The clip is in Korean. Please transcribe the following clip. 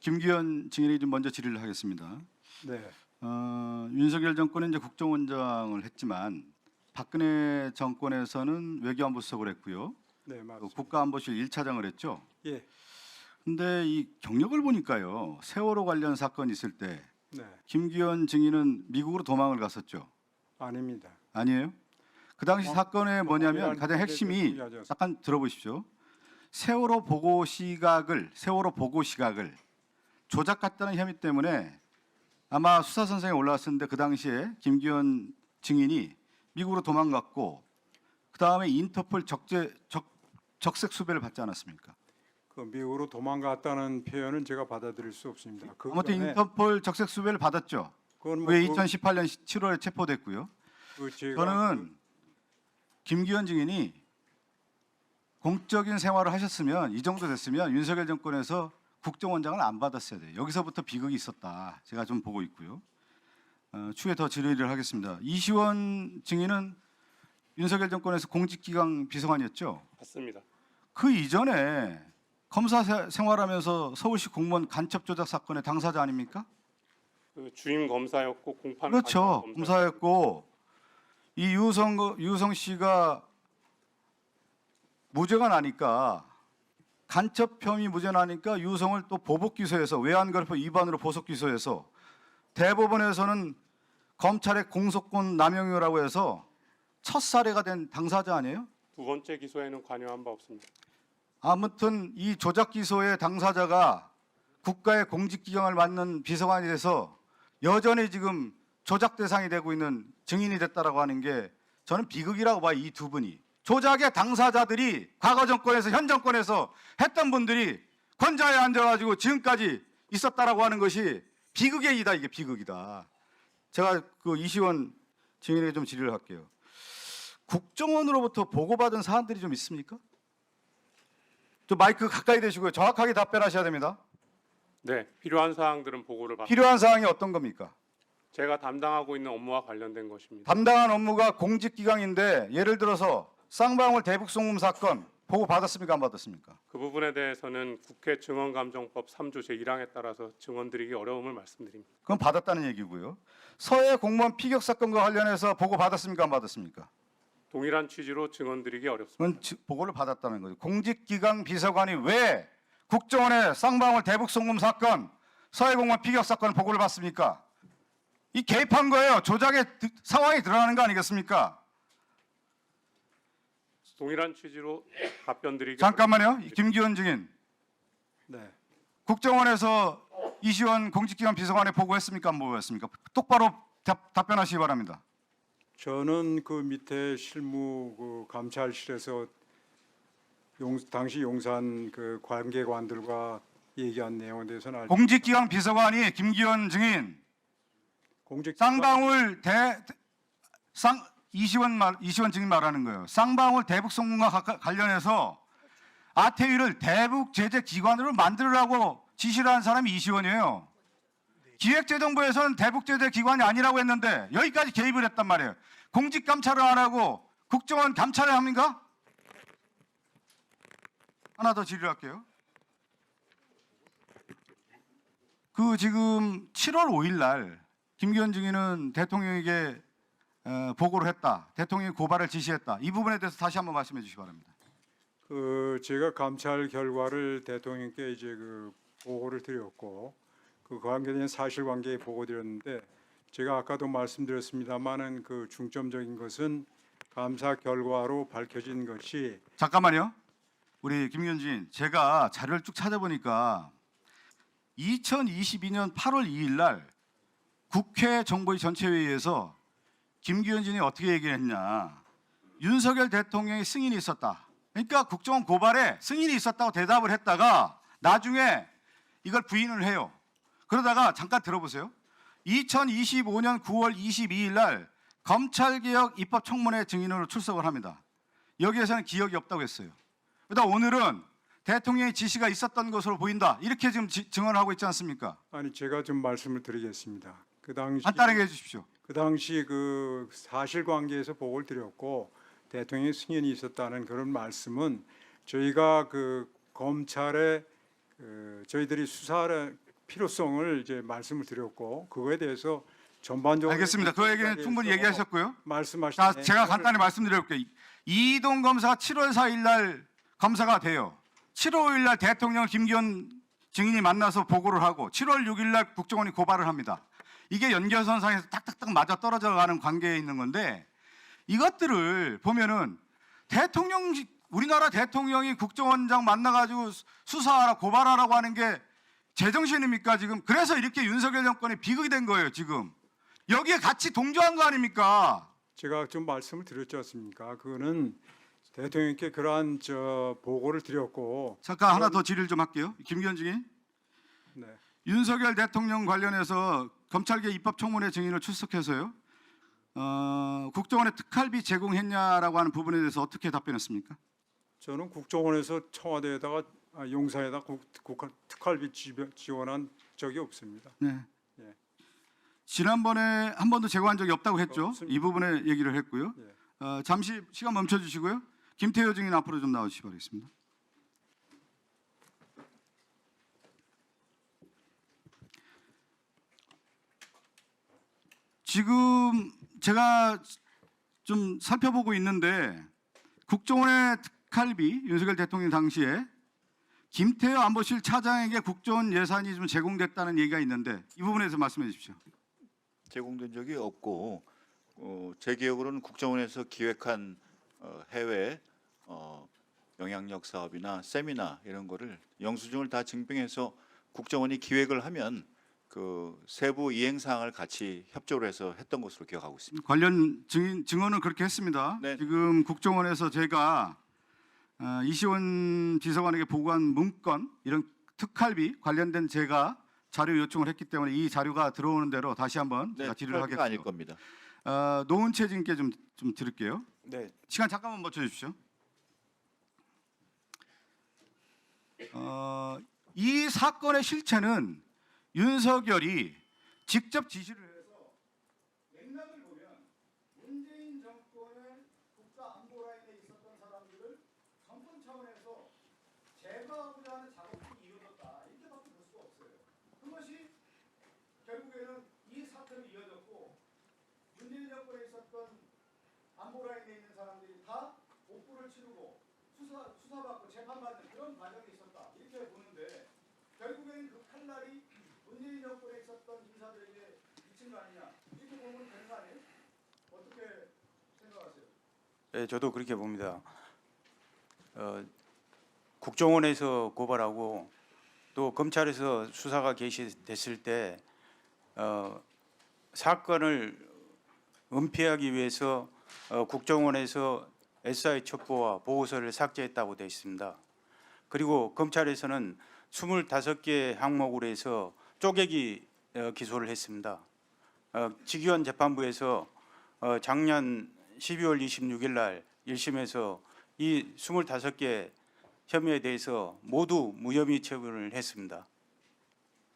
김기현 증인이 좀 먼저 질의를 하겠습니다. 네, 윤석열 정권은 이제 국정원장을 했지만 박근혜 정권에서는 외교안보수석을 했고요. 네 또 맞습니다. 국가안보실 1차장을 했죠. 예, 근데 이 경력을 보니까요. 세월호 관련 사건이 있을 때 네 김기현 증인은 미국으로 도망을 갔었죠. 아닙니다. 아니에요? 그 당시 사건에 뭐냐면 가장 핵심이 중요하죠. 잠깐 들어보십시오. 세월호 보고 시각을 조작했다는 혐의 때문에 아마 수사 선상에 올라왔었는데 그 당시에 김기현 증인이 미국으로 도망갔고 그 다음에 인터폴 적색 수배를 받지 않았습니까? 그 미국으로 도망갔다는 표현은 제가 받아들일 수 없습니다. 그 아무튼 전에 인터폴 적색 수배를 받았죠. 그건 뭐 그게 2018년 7월에 체포됐고요. 제가 저는 김기현 증인이 공적인 생활을 하셨으면 이 정도 됐으면 윤석열 정권에서 국정원장을 안 받았어야 돼요. 여기서부터 비극이 있었다. 제가 좀 보고 있고요. 추후에 더 질의를 하겠습니다. 이시원 증인은 윤석열 정권에서 공직기강 비서관이었죠. 맞습니다. 그 이전에 검사 생활하면서 서울시 공무원 간첩 조작 사건의 당사자 아닙니까? 그 주임 검사였고 공판 그렇죠. 검사였고 이 유성 씨가 무죄가 나니까 간첩 혐의 무죄 나니까 유성을 또 보복 기소해서 외환거래법 위반으로 보석 기소해서 대법원에서는 검찰의 공소권 남용이라고 해서 첫 사례가 된 당사자 아니에요? 두 번째 기소에는 관여한 바 없습니다. 아무튼 이 조작 기소의 당사자가 국가의 공직기강을 맡는 비서관이 돼서 여전히 지금 조작 대상이 되고 있는 증인이 됐다라고 하는 게 저는 비극이라고 봐요. 이 두 분이. 조작의 당사자들이 과거 정권에서 현 정권에서 했던 분들이 권좌에 앉아가지고 지금까지 있었다라고 하는 것이 비극의 이다. 이게 비극이다. 제가 그 이시원 증인에게 좀 질의를 할게요. 국정원으로부터 보고받은 사안들이 좀 있습니까? 좀 마이크 가까이 대시고요. 정확하게 답변하셔야 됩니다. 네, 필요한 사항들은 보고를 받. 필요한 사항이 어떤 겁니까? 제가 담당하고 있는 업무와 관련된 것입니다. 담당한 업무가 공직기강인데 예를 들어서 쌍방울 대북송금 사건 보고 받았습니까? 안 받았습니까? 그 부분에 대해서는 국회 증언감정법 3조 제1항에 따라서 증언드리기 어려움을 말씀드립니다. 그건 받았다는 얘기고요. 서해 공무원 피격 사건과 관련해서 보고 받았습니까? 안 받았습니까? 동일한 취지로 증언드리기 어렵습니다. 그건 보고를 받았다는 거죠. 공직기강 비서관이 왜 국정원의 쌍방울 대북송금 사건, 서해 공무원 피격 사건 보고를 받습니까? 이 개입한 거예요. 조작의 상황이 드러나는 거 아니겠습니까? 동일한 취지로 답변드리기. 잠깐만요. 김기현 증인. 네, 국정원에서 이시원 공직기관 비서관에 보고했습니까? 안 보고했습니까? 똑바로 답변하시기 바랍니다. 저는 그 밑에 실무 그 감찰실에서 당시 용산 그 관계관들과 얘기한 내용에 대해서는 공직기강 비서관이 김기현 증인 공직 쌍방울 이시원 증인 말하는 거예요. 쌍방울 대북송금과 관련해서 아태위를 대북 제재 기관으로 만들으라고 지시를 한 사람이 이시원이에요. 기획재정부에서는 대북 제재 기관이 아니라고 했는데 여기까지 개입을 했단 말이에요. 공직 감찰을 안 하고 국정원 감찰을 합니까? 하나 더 질의를 할게요. 그 지금 7월 5일 날 김기현 증인은 대통령에게 보고를 했다. 대통령이 고발을 지시했다. 이 부분에 대해서 다시 한번 말씀해 주시기 바랍니다. 그 제가 감찰 결과를 대통령께 이제 그 보고를 드렸고 그 관계된 사실관계에 보고 드렸는데 제가 아까도 말씀드렸습니다만은 그 중점적인 것은 감사 결과로 밝혀진 것이 잠깐만요. 우리 김기현 증인, 제가 자료를 쭉 찾아보니까 2022년 8월 2일 날 국회 정보위 전체회의에서 김기현 증인이 어떻게 얘기했냐. 윤석열 대통령의 승인이 있었다. 그러니까 국정원 고발에 승인이 있었다고 대답을 했다가 나중에 이걸 부인을 해요. 그러다가 잠깐 들어보세요. 2025년 9월 22일 날 검찰개혁 입법청문회 증인으로 출석을 합니다. 여기에서는 기억이 없다고 했어요. 그러다 오늘은 대통령의 지시가 있었던 것으로 보인다. 이렇게 지금 증언을 하고 있지 않습니까? 아니 제가 좀 말씀을 드리겠습니다. 그 당시 간단하게 해주십시오. 그 당시 그 사실관계에서 보고를 드렸고 대통령의 승인이 있었다는 그런 말씀은 저희가 그 검찰에 저희들이 수사를 필요성을 이제 말씀을 드렸고 그거에 대해서 전반적으로 알겠습니다. 그 얘기는 충분히 얘기하셨고요. 말씀하신 자, 제가 내용을 간단히 말씀드려볼게요. 이동 검사가 7월 4일 날 검사가 돼요. 7월 5일 날 대통령 김기현 증인이 만나서 보고를 하고 7월 6일 날 국정원이 고발을 합니다. 이게 연결선상에서 딱딱딱 맞아 떨어져 가는 관계에 있는 건데 이것들을 보면은 우리나라 대통령이 국정원장 만나가지고 수사하라 고발하라고 하는 게 제정신입니까 지금? 그래서 이렇게 윤석열 정권이 비극이 된 거예요 지금. 여기에 같이 동조한 거 아닙니까? 제가 좀 말씀을 드렸지 않습니까? 그거는 대통령께 그러한 보고를 드렸고 잠깐 하나 더 질의를 좀 할게요. 김기현 증인. 네. 윤석열 대통령 관련해서 검찰계 입법청문회 증인을 출석해서요. 국정원에 특활비 제공했냐라고 하는 부분에 대해서 어떻게 답변했습니까? 저는 국정원에서 청와대에다가 용산에다 특활비 지원한 적이 없습니다. 네. 예. 지난번에 한 번도 제공한 적이 없다고 했죠. 없습니다. 이 부분에 얘기를 했고요. 예. 잠시 시간 멈춰 주시고요. 김태효 증인 앞으로 좀 나오시기 바라겠습니다. 지금 제가 좀 살펴보고 있는데 국정원의 특활비 윤석열 대통령 당시에 김태효 안보실 차장에게 국정원 예산이 좀 제공됐다는 얘기가 있는데 이 부분에 대해서 말씀해 주십시오. 제공된 적이 없고 제 기억으로는 국정원에서 기획한 해외 영향력 사업이나 세미나 이런 거를 영수증을 다 증빙해서 국정원이 기획을 하면 그 세부 이행 사항을 같이 협조를 해서 했던 것으로 기억하고 있습니다. 관련 증언은 그렇게 했습니다. 네. 지금 국정원에서 제가 이시원 비서관에게 보고한 문건 이런 특활비 관련된 제가 자료 요청을 했기 때문에 이 자료가 들어오는 대로 다시 한번 제가 질의를 특활비가 아닐 하겠습니다. 겁니다. 노은채 증인께 좀 드릴게요. 네, 시간 잠깐만 멈춰 주십시오. 이 사건의 실체는 윤석열이 직접 지시를 해서 맥락을 보면 문재인 정권의 국가 안보 라인에 있었던 사람들을 정권 차원에서 제거하고자 하는 작업이 이루어졌다 이렇게밖에 볼 수가 없어요. 그것이 결국에는 이 사건이 이어졌고 문재인 정권에 있었던 안보 라인에 있는 사람들이 다 복부를 치르고 수사받고 재판받는 그런 과정이 있었다 이렇게 보는데 결국에는 그 칼날이 문재인 정권에 있었던 인사들에게 미친 거 아니냐 이렇게 보면 되는 거 아니에요? 어떻게 생각하세요? 네, 저도 그렇게 봅니다. 국정원에서 고발하고 또 검찰에서 수사가 개시됐을 때 사건을 은폐하기 위해서 국정원에서 SI 첩보와 보고서를 삭제했다고 되어 있습니다. 그리고 검찰에서는 25개 항목으로 해서 쪼개기 기소를 했습니다. 직위원 재판부에서 작년 12월 26일 날 1심에서 이 25개 혐의에 대해서 모두 무혐의 처분을 했습니다.